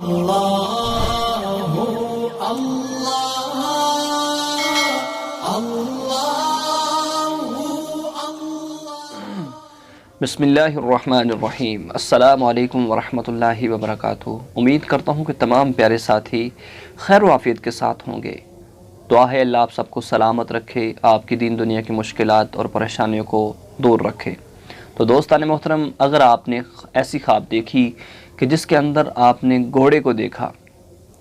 बिस्मिल्लाहिर्रहमानिर्रहीम। अस्सलामु अलैकुम वरहमतुल्लाहि वबरकातुहू। उम्मीद करता हूँ कि तमाम प्यारे साथी खैर वाफियत के साथ होंगे। दुआ है अल्लाह आप सबको सलामत रखे, आपकी दीन दुनिया की मुश्किलात और परेशानियों को दूर रखे। तो दोस्तान मोहतरम, अगर आपने ऐसी ख्वाब देखी कि जिसके अंदर आपने घोड़े को देखा,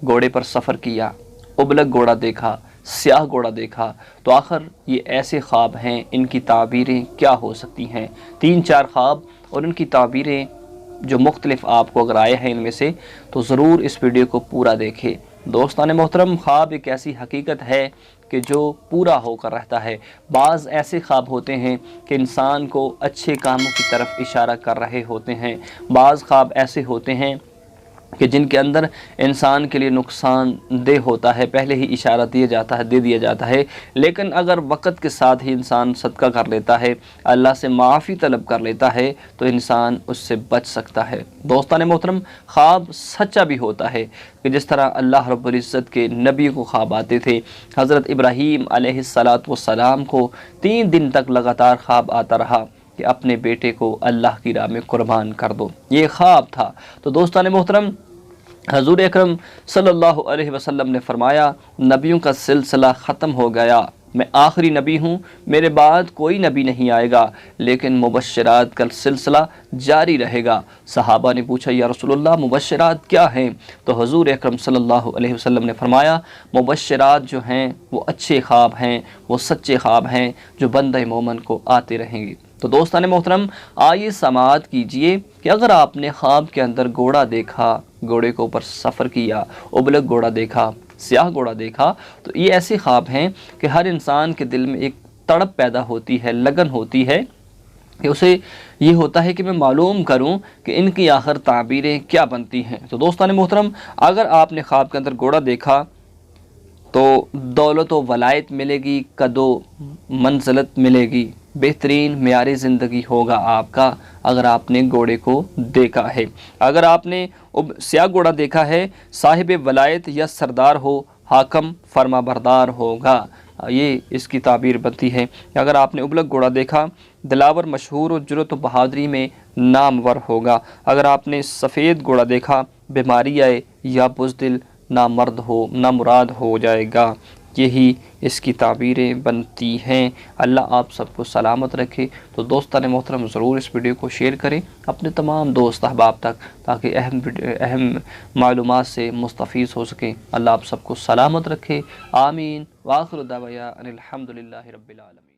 घोड़े पर सफ़र किया, उबलक घोड़ा देखा, स्याह घोड़ा देखा, तो आखिर ये ऐसे ख्वाब हैं, इनकी ताबीरें क्या हो सकती हैं? 3-4 ख्वाब और इनकी ताबीरें जो मुख्तलिफ आपको अगर आए हैं इनमें से, तो ज़रूर इस वीडियो को पूरा देखें। दोस्तान मोहतरम, ख्वाब एक ऐसी हकीकत है कि जो पूरा होकर रहता है। बाज़ ऐसे ख्वाब होते हैं कि इंसान को अच्छे कामों की तरफ इशारा कर रहे होते हैं। बाज़ ख्वाब ऐसे होते हैं कि जिनके अंदर इंसान के लिए नुकसानदेह होता है, पहले ही इशारा दे दिया जाता है। लेकिन अगर वक़्त के साथ ही इंसान सदका कर लेता है, अल्लाह से माफ़ी तलब कर लेता है, तो इंसान उससे बच सकता है। दोस्तान मोहतरम, ख्वाब सच्चा भी होता है कि जिस तरह अल्लाह रब्बुल इज़्ज़त के नबी को ख्वाब आते थे। हज़रत इब्राहीम अलैहिस्सलातु वस्सलाम को 3 दिन तक लगातार ख्वाब आता रहा कि अपने बेटे को अल्लाह की राह में कुर्बान कर दो। ये ख्वाब था। तो दोस्तान मोहतरम, हज़ूर अकरम सल्लल्लाहु अलैहि वसल्लम ने फरमाया, नबियों का सिलसिला ख़त्म हो गया, मैं आखिरी नबी हूँ, मेरे बाद कोई नबी नहीं आएगा, लेकिन मुबश्शिरात का सिलसिला जारी रहेगा। सहाबा ने पूछा, या रसूलुल्लाह मुबश्शिरात क्या हैं? तो हज़ूर अकरम सल्लल्लाहु अलैहि वसल्लम ने फरमाया, मुबश्शिरात जो हैं वो अच्छे ख्वाब हैं, वो सच्चे ख्वाब हैं जो बंदे मोमिन को आते रहेंगे। तो दोस्तान मोहतरम, आइए समाअत कीजिए कि अगर आपने ख्वाब के अंदर घोड़ा देखा, घोड़े के ऊपर सफ़र किया, उबलक घोड़ा देखा, स्याह घोड़ा देखा, तो ये ऐसे ख्वाब हैं कि हर इंसान के दिल में एक तड़प पैदा होती है, लगन होती है कि उसे ये होता है कि मैं मालूम करूं कि इनकी आखिर ताबीरें क्या बनती हैं। तो दोस्तान मोहतरम, अगर आपने ख्वाब के अंदर घोड़ा देखा तो दौलत व वलायत मिलेगी, कदो मंज़लत मिलेगी, बेहतरीन मेयारी ज़िंदगी होगा आपका अगर आपने घोड़े को देखा है। अगर आपने स्याह घोड़ा देखा है, साहिब वलायत या सरदार हो, हाकम फरमा बरदार होगा, ये इसकी ताबीर बनती है। अगर आपने उबलक घोड़ा देखा, दिलावर मशहूर और जुरत व बहादुरी में नामवर होगा। अगर आपने सफ़ेद घोड़ा देखा, बीमारी आए या बुज़दिल नामर्द हो, नामुराद हो जाएगा। यही इसकी ताबीरें बनती हैं। अल्लाह आप सबको सलामत रखे। तो दोस्तान मोहतरम, ज़रूर इस वीडियो को शेयर करें अपने तमाम दोस्त अहबाब तक, ताकि अहम मालूमात से मुस्तफ़ीज़ हो सकें। अल्लाह आप सबको सलामत रखे। आमीन। व आखिर दावया अनिल हम्दुलिल्लाहि रब्बिल आलमीन।